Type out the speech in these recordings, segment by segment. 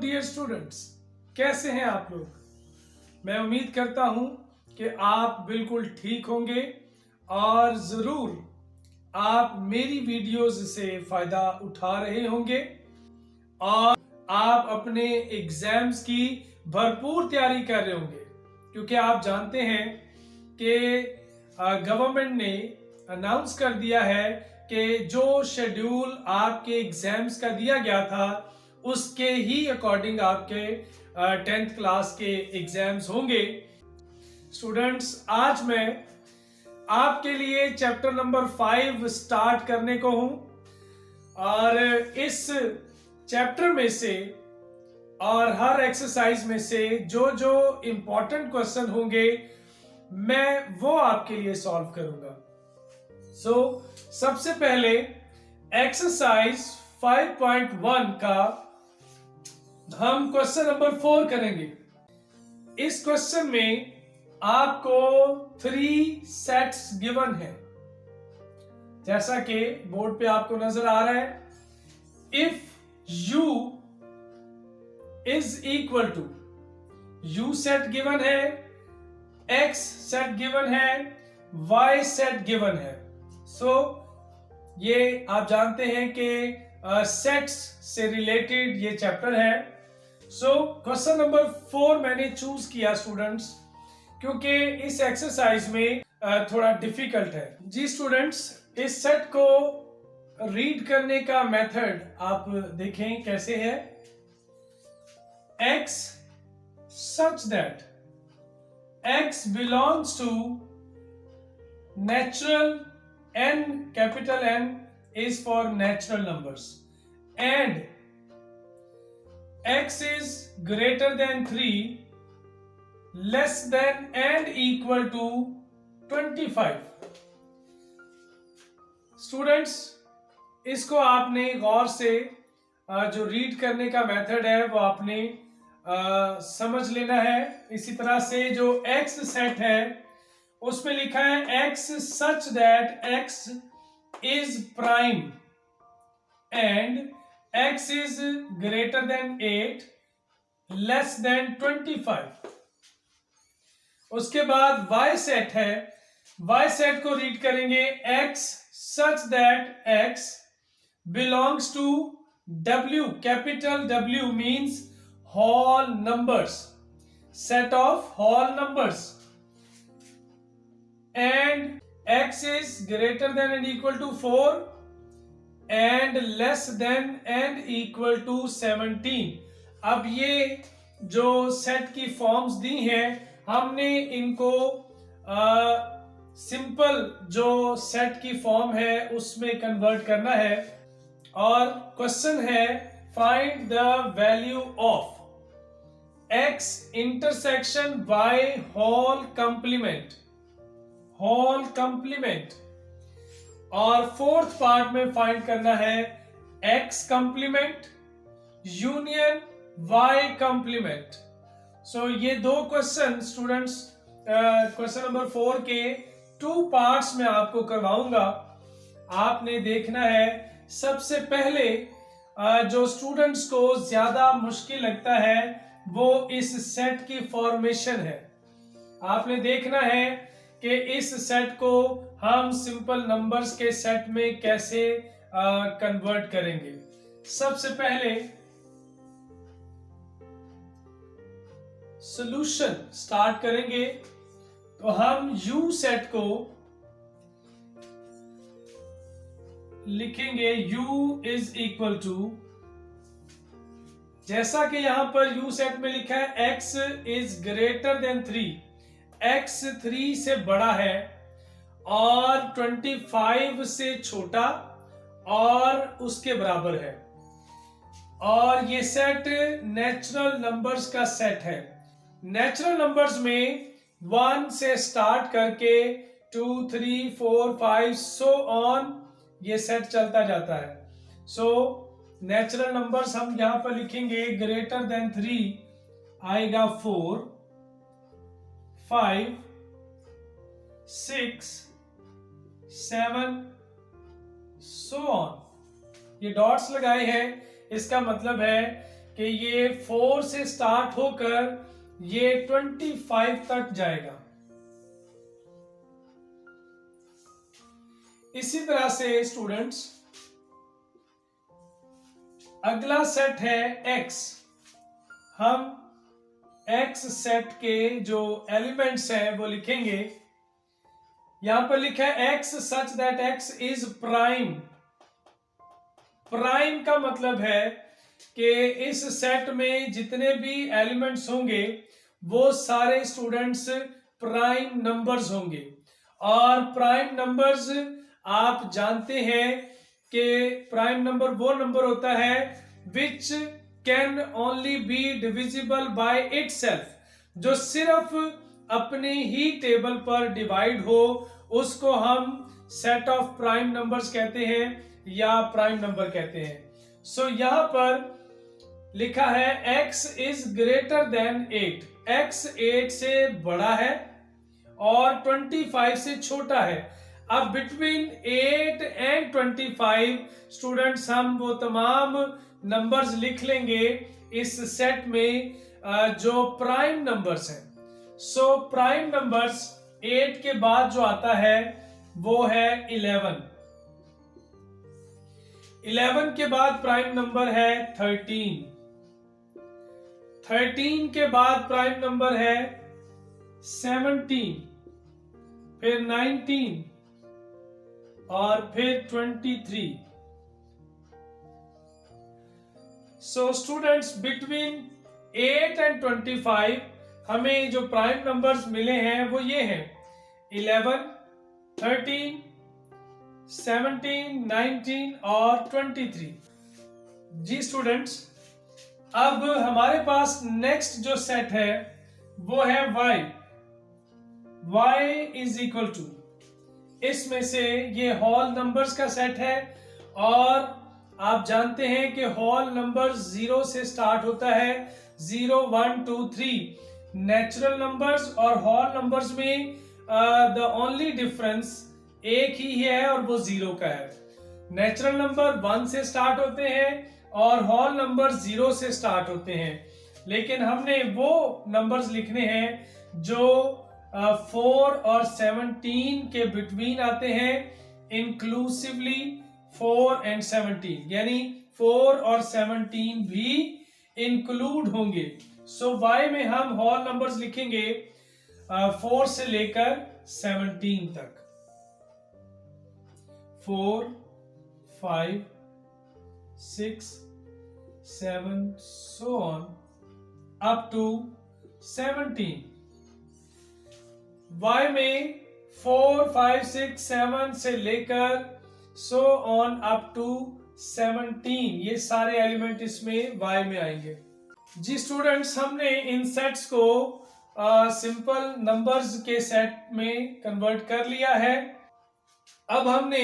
Dear students, कैसे हैं आप लोग। मैं उम्मीद करता हूं कि आप बिल्कुल ठीक होंगे और ज़रूर आप मेरी वीडियोस से फ़ायदा उठा रहे होंगे और आप अपने एग्ज़ाम्स की भरपूर तैयारी कर रहे होंगे, क्योंकि आप जानते हैं कि गवर्नमेंट ने अनाउंस कर दिया है कि जो शेड्यूल आपके एग्ज़ाम्स का दिया गया था उसके ही अकॉर्डिंग आपके 10th क्लास के एग्ज़ाम्स होंगे। स्टूडेंट्स, आज मैं आपके लिए चैप्टर नंबर 5 स्टार्ट करने को हूं और इस चैप्टर में से और हर एक्सरसाइज में से जो जो इंपॉर्टेंट क्वेश्चन होंगे मैं वो आपके लिए सॉल्व करूंगा। सबसे पहले एक्सरसाइज 5.1 का हम क्वेश्चन नंबर 4 करेंगे। इस क्वेश्चन में आपको 3 सेट्स गिवन है, जैसा कि बोर्ड पे आपको नजर आ रहा है। If u is equal to, u set given है, x सेट गिवन है, y सेट गिवन है। ये आप जानते हैं कि सेट्स से रिलेटेड ये चैप्टर है। क्वेश्चन नंबर 4 मैंने चूज किया स्टूडेंट्स, क्योंकि इस एक्सरसाइज में थोड़ा डिफिकल्ट है। जी स्टूडेंट्स, इस सेट को रीड करने का मेथड आप देखें कैसे है। x such that x belongs to natural n, capital N is for natural numbers, and x is greater than 3, less than and equal to 25। Students, इसको आपने गौर से जो रीड करने का मेथड है वो आपने समझ लेना है। इसी तरह से जो x सेट है उसमें लिखा है x such that x is prime and x is greater than 8, less than 25। उसके बाद y सेट है, y सेट को रीड करेंगे x such that x belongs to w, capital W means whole numbers, set of whole numbers, and x is greater than and equal to 4 and less than and equal to 17। अब ये जो set की forms दी हैं हमने इनको simple जो set की form है उसमें कन्वर्ट करना है और क्वेश्चन है find the value of x intersection y whole complement, whole complement. और फोर्थ पार्ट में फाइंड करना है x complement union y complement. ये दो क्वेश्चन स्टूडेंट्स क्वेश्चन नंबर 4 के 2 पार्ट्स में आपको करवाऊंगा। आपने देखना है सबसे पहले जो स्टूडेंट्स को ज्यादा मुश्किल लगता है वो इस सेट की फॉर्मेशन है। आपने देखना है कि इस सेट को हम सिंपल नंबर्स के सेट में कैसे कन्वर्ट करेंगे। सबसे पहले सॉल्यूशन स्टार्ट करेंगे तो हम u सेट को लिखेंगे u इज इक्वल टू, जैसा कि यहां पर u सेट में लिखा है x is greater than 3, x 3 से बड़ा है और 25 से छोटा और उसके बराबर है, और ये सेट नेचुरल नंबर्स का सेट है। नेचुरल नंबर्स में 1 से स्टार्ट करके 2, 3, 4, 5 सो ऑन ये सेट चलता जाता है। नेचुरल नंबर्स हम यहां पर लिखेंगे ग्रेटर देन 3 आएगा 4, 5, 6, 7 सो ऑन। ये डॉट्स लगाए हैं, इसका मतलब है कि ये 4 से स्टार्ट होकर ये 25 तक जाएगा। इसी तरह से स्टूडेंट्स अगला सेट है x। हम x सेट के जो एलिमेंट्स हैं वो लिखेंगे। यहां पर लिखा है x such that x is prime. Prime का मतलब है कि इस सेट में जितने भी एलिमेंट्स होंगे वो सारे स्टूडेंट्स प्राइम नंबर्स होंगे। और प्राइम नंबर्स आप जानते हैं कि प्राइम नंबर वो नंबर होता है which can only be divisible by itself, जो सिर्फ अपने ही टेबल पर डिवाइड हो, उसको हम सेट ऑफ प्राइम नंबर्स कहते हैं या प्राइम नंबर कहते हैं। सो यहां पर लिखा है x is greater than 8। x 8 से बड़ा है और 25 से छोटा है। अब बिटवीन 8 एंड 25 स्टूडेंट्स हम वो तमाम नंबर्स लिख लेंगे इस सेट में जो प्राइम नंबर्स हैं। सो प्राइम नंबर्स 8 के बाद जो आता है वो है 11। 11 के बाद प्राइम नंबर है 13। 13 के बाद प्राइम नंबर है 17, फिर 19 और फिर 23। सो स्टूडेंट्स बिटवीन 8 एंड 25 हमें जो प्राइम नंबर्स मिले हैं वो ये हैं 11, 13, 17, 19 और 23। जी स्टूडेंट्स, अब हमारे पास नेक्स्ट जो सेट है वो है y। y is equal to, इसमें से ये होल नंबर्स का सेट है और आप जानते हैं कि होल नंबर 0 से स्टार्ट होता है। 0, 1, 2, 3 नेचुरल नंबर्स और होल नंबर्स में द ओनली डिफरेंस एक ही है और वो 0 का है। नेचुरल नंबर 1 से स्टार्ट होते हैं और होल नंबर 0 से स्टार्ट होते हैं, लेकिन हमने वो नंबर्स लिखने हैं जो 4 और 17 के बिटवीन आते हैं, इंक्लूसिवली 4 एंड 17, यानी 4 और 17 भी इंक्लूड होंगे। सो y में हम होल नंबर्स लिखेंगे 4 से लेकर 17 तक। 4, 5, 6, 7 so on up to 17। y में 4, 5, 6, 7 से लेकर so on up to 17, ये सारे एलिमेंट इसमें y में आएंगे। जी स्टूडेंट्स, हमने इन सेट्स को सिंपल नंबर्स के सेट में कन्वर्ट कर लिया है। अब हमने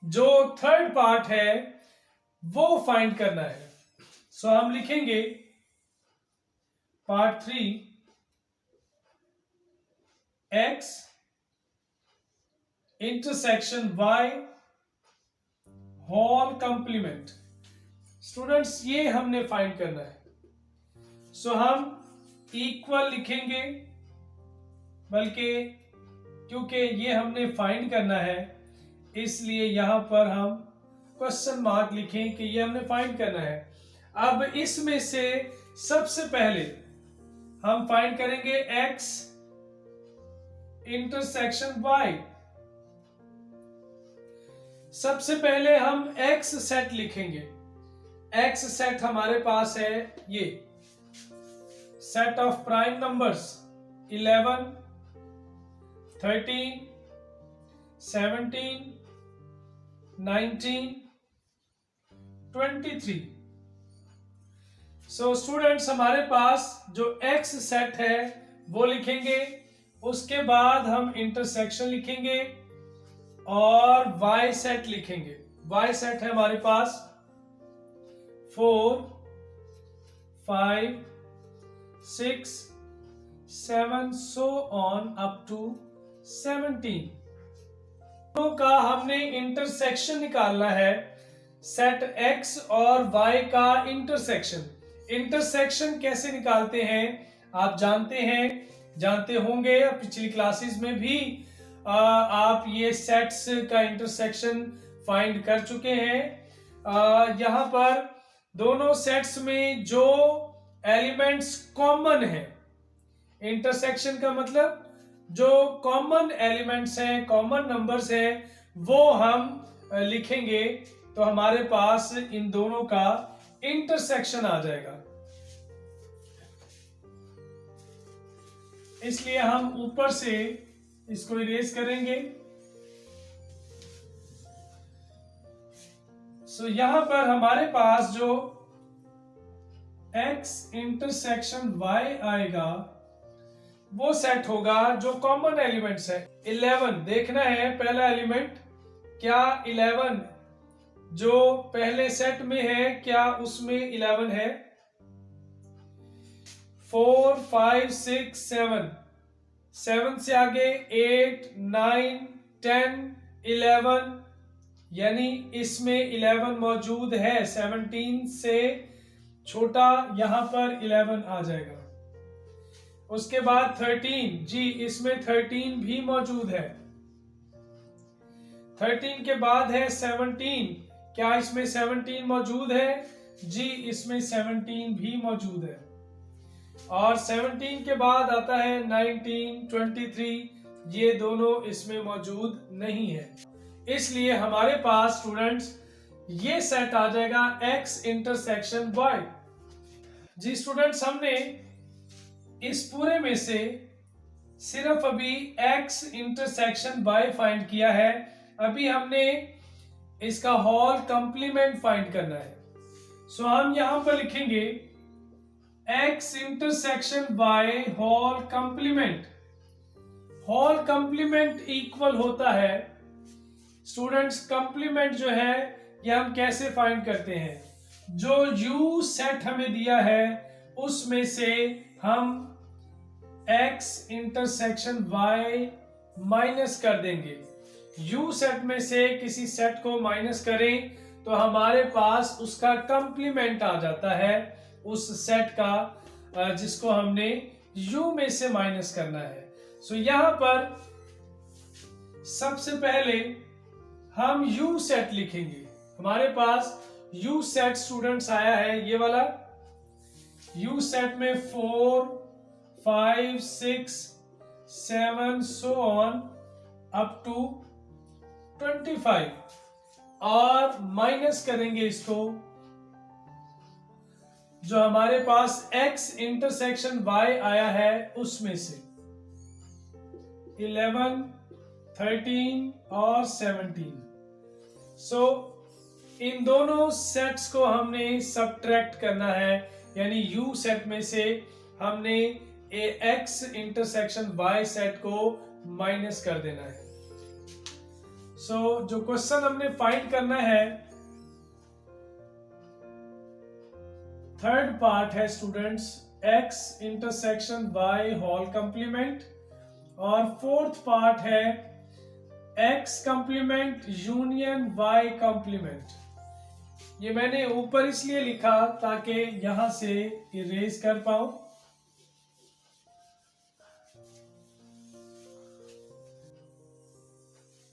जो थर्ड पार्ट है वो फाइंड करना है। सो हम लिखेंगे part 3 x intersection y whole complement. Students, ये हमने फाइंड करना है। सो हम इक्वल लिखेंगे, बल्कि क्योंकि ये हमने फाइंड करना है इसलिए यहां पर हम क्वेश्चन मार्क लिखें कि ये हमने फाइंड करना है। अब इसमें से सबसे पहले हम फाइंड करेंगे x इंटरसेक्शन y। सबसे पहले हम x सेट लिखेंगे। x सेट हमारे पास है ये set of prime numbers 11, 13, 17, 19, 23। So students, हमारे पास जो x सेट है वो लिखेंगे, उसके बाद हम इंटरसेक्शन लिखेंगे और y सेट लिखेंगे। y सेट है हमारे पास 4, 5, 6, 7 so on up to 17 का हमने इंटरसेक्शन निकालना है। सेट x और y का इंटरसेक्शन, इंटरसेक्शन कैसे निकालते हैं आप जानते होंगे, पिछली क्लासेस में भी आप ये सेट्स का इंटरसेक्शन फाइंड कर चुके हैं। यहाँ पर दोनों सेट्स में जो एलिमेंट्स कॉमन है, इंटरसेक्शन का मतलब जो कॉमन एलिमेंट्स हैं, कॉमन नंबर्स हैं, वो हम लिखेंगे तो हमारे पास इन दोनों का इंटरसेक्शन आ जाएगा। इसलिए हम ऊपर से इसको इरेज करेंगे। सो यहां पर हमारे पास जो x इंटरसेक्शन y आएगा वो सेट होगा जो कॉमन एलिमेंट्स है। 11 देखना है पहला एलिमेंट, क्या 11 जो पहले सेट में है क्या उसमें 11 है? 4 5 6 7, 7 से आगे 8 9 10 11, यानी इसमें 11 मौजूद है। 17 से छोटा यहां पर 11 आ जाएगा। उसके बाद 13, जी इसमें 13 भी मौजूद है। 13 के बाद है 17, क्या इसमें 17 मौजूद है? जी इसमें 17 भी मौजूद है। और 17 के बाद आता है 19 23, ये दोनों इसमें मौजूद नहीं है। इसलिए हमारे पास स्टूडेंट्स ये सेट आ जाएगा x इंटरसेक्शन y। जी स्टूडेंट्स, हमने इस पूरे में से सिर्फ अभी x इंटरसेक्शन y फाइंड किया है। अभी हमने इसका होल कंप्लीमेंट फाइंड करना है। सो हम यहां पर लिखेंगे x intersection y whole complement. Whole complement equal होता है स्टूडेंट्स, कंप्लीमेंट जो है ये हम कैसे फाइंड करते हैं? जो u सेट हमें दिया है उसमें से हम x इंटरसेक्शन y माइनस कर देंगे। u सेट में से किसी सेट को माइनस करें तो हमारे पास उसका कंप्लीमेंट आ जाता है, उस सेट का जिसको हमने u में से माइनस करना है। सो यहां पर सबसे पहले हम u सेट लिखेंगे। हमारे पास u सेट स्टूडेंट्स आया है ये वाला। u सेट में 4 5 6 7 so on अप टू 25 और माइनस करेंगे इसको, जो हमारे पास x इंटरसेक्शन y आया है उसमें से 11 13 और 17। सो इन दोनों सेट्स को हमने सब्ट्रैक्ट करना है, यानी u सेट में से हमने x इंटरसेक्शन y सेट को माइनस कर देना है। सो जो क्वेश्चन हमने फाइंड करना है, थर्ड पार्ट है students x intersection y whole complement, और फोर्थ पार्ट है x complement union y complement. ये मैंने ऊपर इसलिए लिखा ताकि यहां से इरेज कर पाऊं।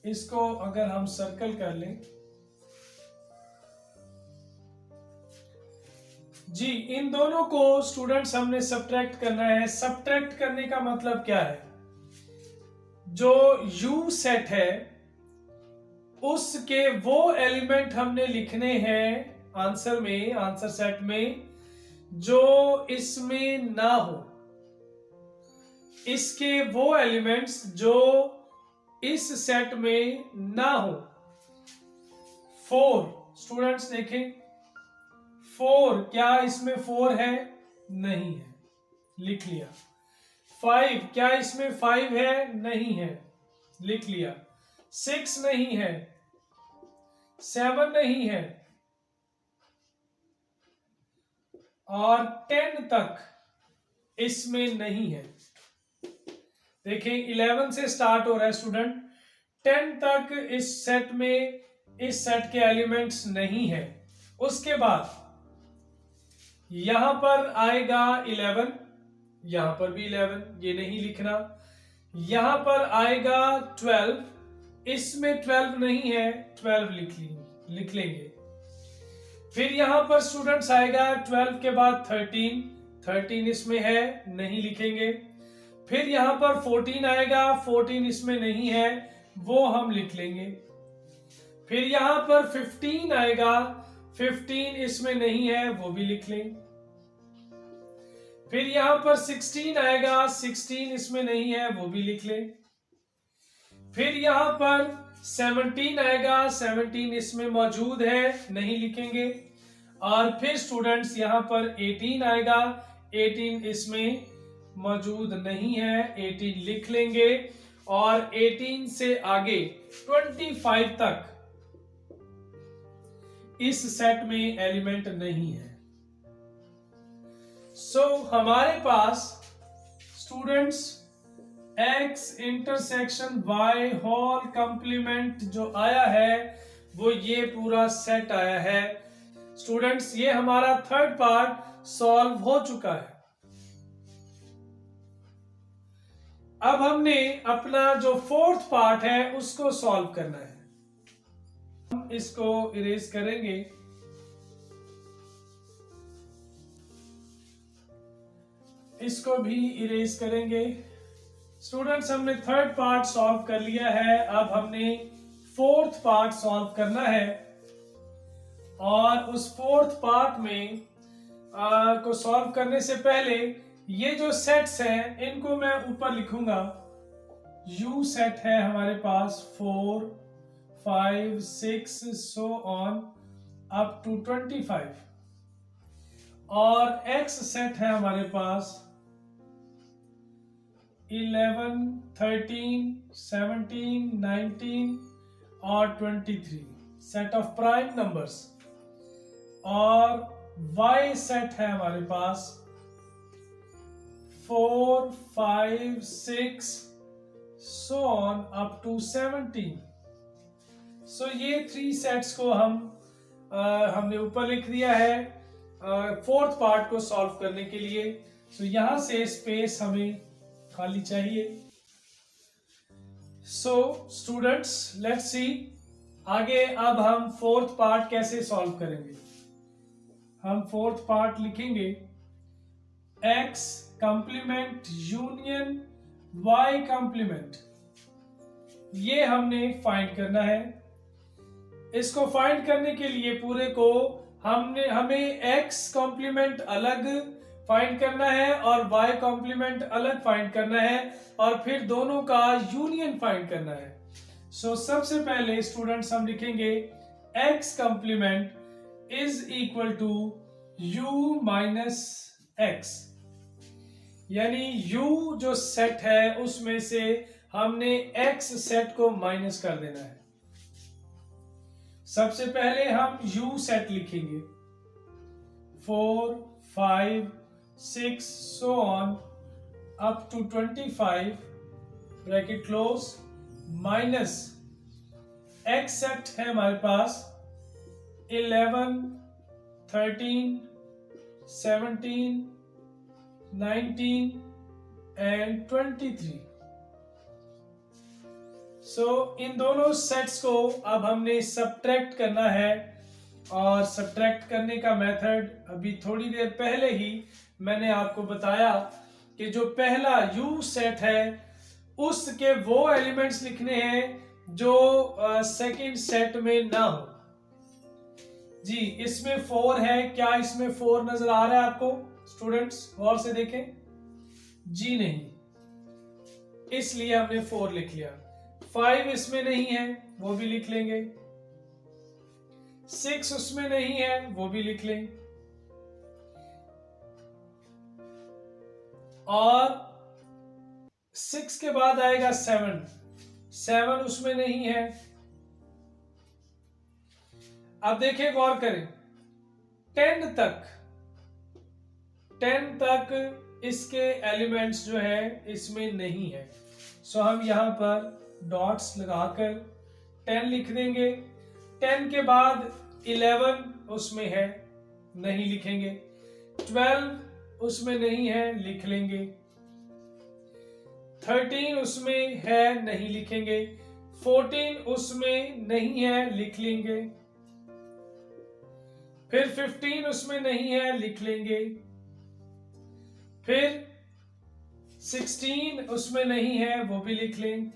इसको अगर हम सर्कल कर लें, जी इन दोनों को स्टूडेंट्स हमने सब्ट्रैक्ट करना है। सब्ट्रैक्ट करने का मतलब क्या है? जो u सेट है उसके वो एलिमेंट हमने लिखने हैं आंसर में, आंसर सेट में, जो इसमें ना हो। इसके वो एलिमेंट्स जो इस सेट में ना हो। 4 स्टूडेंट्स देखें, 4 क्या इसमें 4 है? नहीं है, लिख लिया। 5 क्या इसमें 5 है? नहीं है, लिख लिया। 6 नहीं है, 7 नहीं है, और 10 तक इसमें नहीं है। देखें 11 से स्टार्ट हो रहा है स्टूडेंट, 10 तक इस सेट में, इस सेट के एलिमेंट्स नहीं है। उसके बाद यहां पर आएगा 11, यहां पर भी 11, ये नहीं लिखना। यहां पर आएगा 12, इसमें 12 नहीं है, 12 लिख लेंगे। फिर यहां पर स्टूडेंट्स आएगा 12 के बाद 13, 13 इसमें है, नहीं लिखेंगे। फिर यहां पर 14 आएगा, 14 इसमें नहीं है, वो हम लिख लेंगे। फिर यहां पर 15 आएगा, 15 इसमें नहीं है, वो भी लिख लें। फिर यहां पर 16 आएगा, 16 इसमें नहीं है, वो भी लिख लें। फिर यहां पर 17 आएगा, 17 इसमें मौजूद है, नहीं लिखेंगे। और फिर स्टूडेंट्स यहां पर 18 आएगा, 18 इसमें मौजूद नहीं है, 18 लिख लेंगे। और 18 से आगे 25 तक इस सेट में एलिमेंट नहीं है। सो हमारे पास students x intersection y whole complement जो आया है वो ये पूरा सेट आया है। स्टूडेंट्स ये हमारा थर्ड पार्ट सॉल्व हो चुका है। अब हमने अपना जो फोर्थ पार्ट है उसको सॉल्व करना है। हम इसको इरेज करेंगे। इसको भी इरेज करेंगे। स्टूडेंट्स हमने थर्ड पार्ट सॉल्व कर लिया है, अब हमने फोर्थ पार्ट सॉल्व करना है। और उस फोर्थ पार्ट में को सॉल्व करने से पहले ये जो सेट्स हैं इनको मैं ऊपर लिखूंगा। U सेट है हमारे पास 4, 5, 6 सो ऑन अप टू 25। और X सेट है हमारे पास 11, 13, 17, 19 और 23 सेट ऑफ प्राइम नंबर्स। और Y सेट है हमारे पास 4, 5, 6 so on up to 17। सो ये 3 सेट्स को हमने ऊपर लिख दिया है फोर्थ पार्ट को सॉल्व करने के लिए। सो यहां से स्पेस हमें खाली चाहिए। सो स्टूडेंट्स लेट्स सी आगे अब हम फोर्थ पार्ट कैसे सॉल्व करेंगे। हम फोर्थ पार्ट लिखेंगे x complement union y complement. ये हमने फाइंड करना है। इसको फाइंड करने के लिए पूरे को हमें x कॉम्प्लीमेंट अलग फाइंड करना है और y कॉम्प्लीमेंट अलग फाइंड करना है और फिर दोनों का यूनियन फाइंड करना है। सो सबसे पहले स्टूडेंट्स हम लिखेंगे x complement is equal to u minus x, यानी u जो सेट है उसमें से हमने x सेट को माइनस कर देना है। सबसे पहले हम u सेट लिखेंगे 4, 5, 6 so on up to 25 bracket close minus x set है हमारे पास 11, 13, 17, 19 and 23। सो इन दोनों सेट्स को अब हमने सब्ट्रैक्ट करना है और सब्ट्रैक्ट करने का मेथड अभी थोड़ी देर पहले ही मैंने आपको बताया कि जो पहला U सेट है उसके वो एलिमेंट्स लिखने हैं जो सेकंड सेट में ना हो। जी इसमें 4 है, क्या इसमें 4 नजर आ रहा है आपको स्टूडेंट्स? गौर से देखें। जी नहीं, इसलिए हमने 4 लिख लिया। 5 इसमें नहीं है, वो भी लिख लेंगे। 6 उसमें नहीं है, वो भी लिख लें। और 6 के बाद आएगा 7, 7 उसमें नहीं है। अब देखिए गौर करें 10 तक इसके एलिमेंट्स जो है इसमें नहीं है। सो हम यहां पर डॉट्स लगाकर 10 लिख देंगे। 10 के बाद 11 उसमें है, नहीं लिखेंगे। 12 उसमें नहीं है, लिख लेंगे। 13 उसमें है, नहीं लिखेंगे। 14 उसमें नहीं है, लिख लेंगे। फिर 15 उसमें नहीं है, लिख लेंगे। फिर 16 उसमें नहीं है, वो भी लिख लें।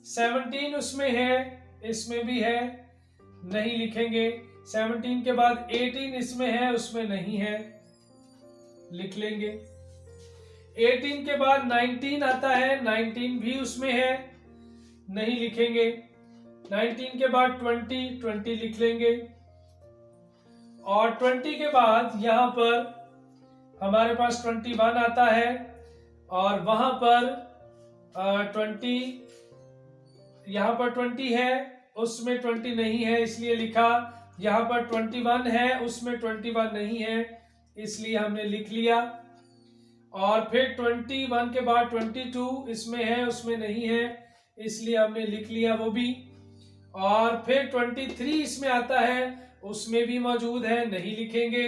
17 उसमें है, इसमें भी है, नहीं लिखेंगे। 17 के बाद 18 इसमें है, उसमें नहीं है, लिख लेंगे। 18 के बाद 19 आता है, 19 भी उसमें है, नहीं लिखेंगे। 19 के बाद 20 लिख लेंगे। और 20 के बाद यहां पर हमारे पास 21 आता है, और वहां पर 20, यहां पर 20 है, उसमें 20 नहीं है, इसलिए लिखा। यहां पर 21 है, उसमें 21 नहीं है, इसलिए हमने लिख लिया। और फिर 21 के बाद 22 इसमें है, उसमें नहीं है, इसलिए हमने लिख लिया वो भी। और फिर 23 इसमें आता है, उसमें भी मौजूद है, नहीं लिखेंगे।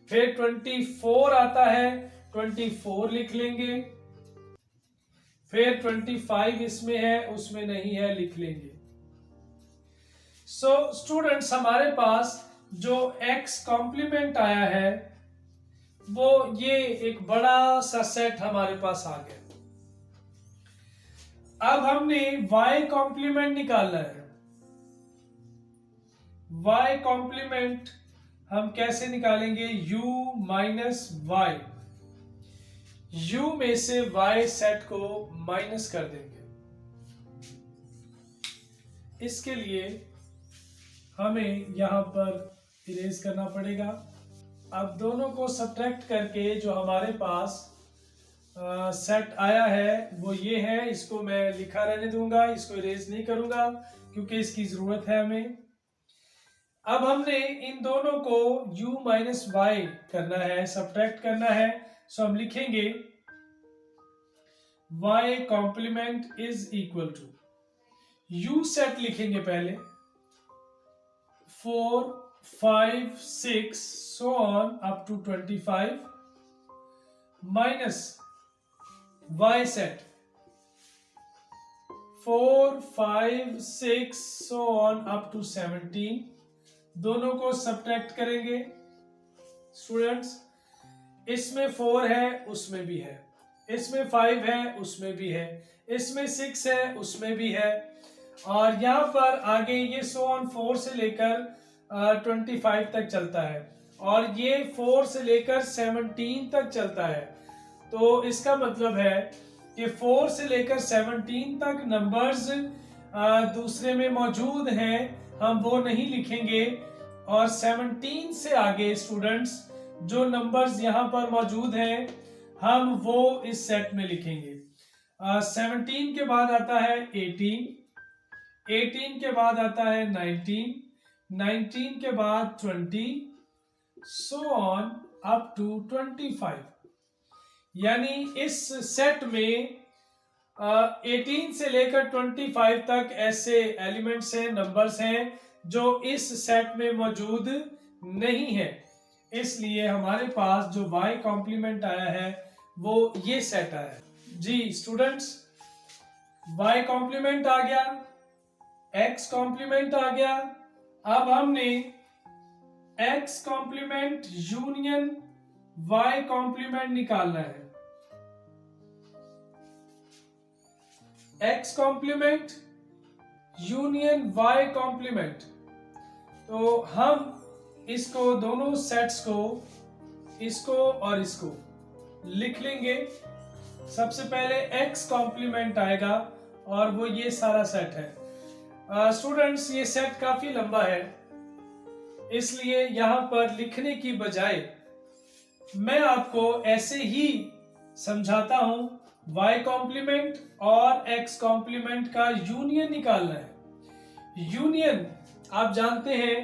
फिर 24 आता है, 24 लिख लेंगे। फिर 25 इसमें है, उसमें नहीं है, लिख लेंगे। सो स्टूडेंट्स, हमारे पास जो x कॉम्प्लीमेंट आया है वो ये एक बड़ा सा सेट हमारे पास आ गया। अब हमने y कॉम्प्लीमेंट निकालना है। y कॉम्प्लीमेंट हम कैसे निकालेंगे? u माइनस वाई, u में से y सेट को माइनस कर देंगे। इसके लिए हमें यहां पर इरेज करना पड़ेगा। अब दोनों को सब्ट्रैक्ट करके जो हमारे पास सेट आया है वो ये है। इसको मैं लिखा रहने दूंगा, इसको इरेज नहीं करूंगा क्योंकि इसकी जरूरत है हमें। अब हमने इन दोनों को u माइनस वाई करना है, सब्ट्रैक्ट करना है। सो हम लिखेंगे y complement is equal to u set लिखेंगे पहले 4, 5, 6 so on up to 25 minus y set 4, 5, 6 so on up to 17। दोनों को सब्ट्रैक्ट करेंगे स्टूडेंट्स। इसमें 4 है, उसमें भी है, इसमें 5 है, उसमें भी है, इसमें 6 है, उसमें भी है, और यहाँ पर आगे ये सो ऑन 4 से लेकर 25 तक चलता है, और ये 4 से लेकर 17 तक चलता है। तो इसका मतलब है कि 4 से लेकर 17 तक नंबर्स दूसरे में मौजूद हैं, हम वो नहीं लिखेंगे। और 17 से आगे स्टूडेंट्स जो नंबर्स यहाँ पर मौजूद हैं हम वो इस सेट में लिखेंगे। 17 के बाद आता है 18, 18 के बाद आता है 19, 19 के बाद 20 so on up to 25। यानी इस सेट में 18 से लेकर 25 तक ऐसे एलिमेंट्स हैं, नंबर्स हैं जो इस सेट में मौजूद नहीं है। इसलिए हमारे पास जो y कॉम्प्लीमेंट आया है वो ये सेट आया है। जी स्टूडेंट्स, y कॉम्प्लीमेंट आ गया, x कॉम्प्लीमेंट आ गया। अब हमने x complement union y complement निकालना है। x complement union y complement, तो हम इसको दोनों सेट्स को, इसको और इसको लिख लेंगे। सबसे पहले x कॉम्प्लीमेंट आएगा और वो ये सारा सेट है। स्टूडेंट्स, ये सेट काफी लंबा है, इसलिए यहां पर लिखने की बजाय मैं आपको ऐसे ही समझाता हूं। y कॉम्प्लीमेंट और x कॉम्प्लीमेंट का यूनियन निकालना है। यूनियन आप जानते हैं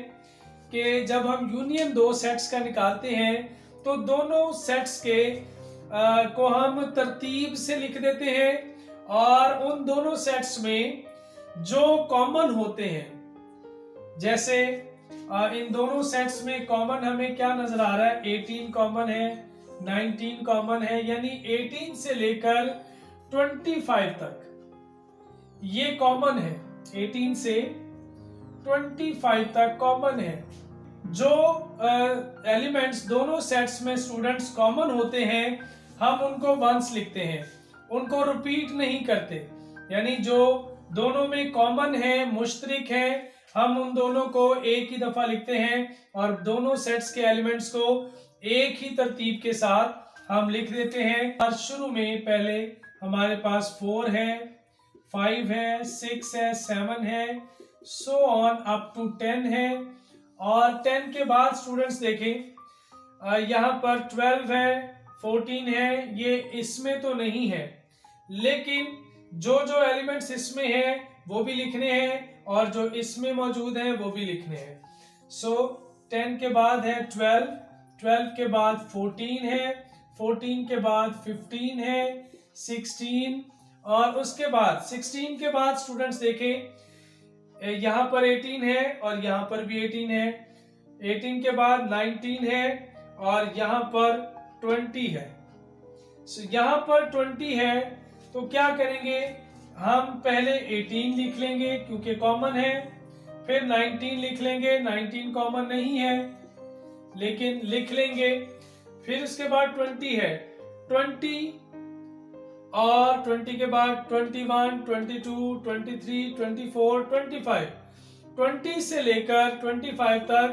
कि जब हम यूनियन दो सेट्स का निकालते हैं तो दोनों सेट्स के को हम तरतीब से लिख देते हैं, और उन दोनों सेट्स में जो कॉमन होते हैं, जैसे इन दोनों सेट्स में कॉमन हमें क्या नजर आ रहा है? 18 कॉमन है, 19 कॉमन है, यानी 18 से लेकर 25 तक ये कॉमन है। 18 से 25 तक कॉमन है। जो एलिमेंट्स दोनों सेट्स में स्टूडेंट्स कॉमन होते हैं, हम उनको वंस लिखते हैं, उनको रिपीट नहीं करते। यानी जो दोनों में कॉमन है, मुश्तरिक है, हम उन दोनों को एक ही दफा लिखते हैं और दोनों सेट्स के एलिमेंट्स को एक ही तरतीब के साथ हम लिख देते हैं। और शुरू में पहले हमारे पास 4 है, 5 है, 6 है, 7 है, सो ऑन अप टू 10 है। और 10 के बाद स्टूडेंट्स देखें, यहाँ पर 12 है, 14 है, ये इसमें तो नहीं है, लेकिन जो जो एलिमेंट्स इसमें है वो भी लिखने हैं और जो इसमें मौजूद हैं वो भी लिखने हैं। सो 10 के बाद है 12, 12 के बाद 14 है, 14 के बाद 15 है, 16, और उसके बाद 16 के बाद स्टूडेंट्स देखें, यहाँ पर 18 है और यहाँ पर भी 18 है, 18 के बाद 19 है और यहाँ पर 20 है। यहाँ पर 20 है तो क्या करेंगे, हम पहले 18 लिख लेंगे क्योंकि कॉमन है, फिर 19 लिख लेंगे, 19 कॉमन नहीं है लेकिन लिख लेंगे, फिर उसके बाद 20 है, 20 और 20 के बाद 21, 22, 23, 24, 25, 20 से लेकर 25 तक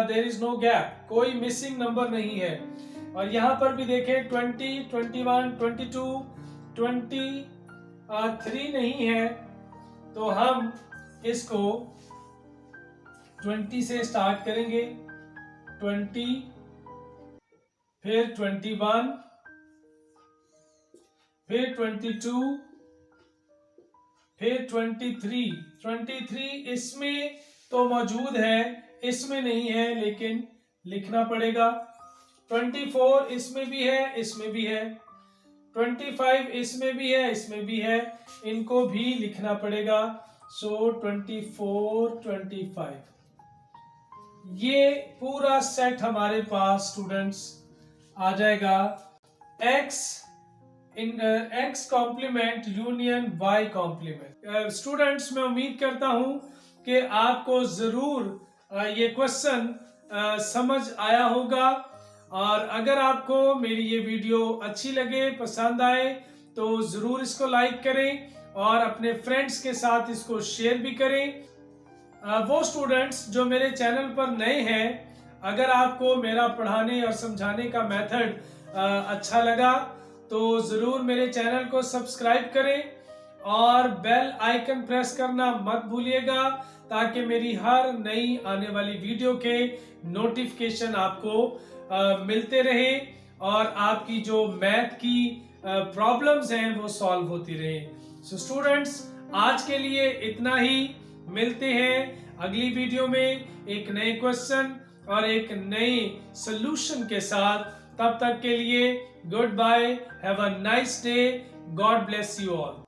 देयर इज नो गैप, कोई मिसिंग नंबर नहीं है। और यहाँ पर भी देखें 20, 21, 22, 23 नहीं है, तो हम इसको 20 से स्टार्ट करेंगे, 20, फिर 21, फिर 22, फिर 23, 23 इसमें तो मौजूद है, इसमें नहीं है लेकिन लिखना पड़ेगा, 24 इसमें भी है, इसमें भी है, 25 इसमें भी है, इसमें भी है, इनको भी लिखना पड़ेगा। सो 24, 25 ये पूरा सेट हमारे पास स्टूडेंट्स आ जाएगा x x complement union y complement. Students मैं उम्मीद करता हूं कि आपको जरूर ये क्वेश्चन समझ आया होगा, और अगर आपको मेरी ये वीडियो अच्छी लगे, पसंद आए, तो जरूर इसको लाइक करें और अपने फ्रेंड्स के साथ इसको शेयर भी करें। वो स्टूडेंट्स जो मेरे चैनल पर नए हैं, अगर आपको मेरा पढ़ाने और समझाने का मेथड अच्छा लगा तो जरूर मेरे चैनल को सब्सक्राइब करें और बेल आइकन प्रेस करना मत भूलिएगा, ताकि मेरी हर नई आने वाली वीडियो के नोटिफिकेशन आपको मिलते रहे और आपकी जो मैथ की प्रॉब्लम्स हैं वो सॉल्व होती रहे। सो स्टूडेंट्स आज के लिए इतना ही, मिलते हैं अगली वीडियो में एक नए क्वेश्चन और एक नए सॉल्यूशन के साथ। तब तक के लिए goodbye, have a nice day, God bless you all.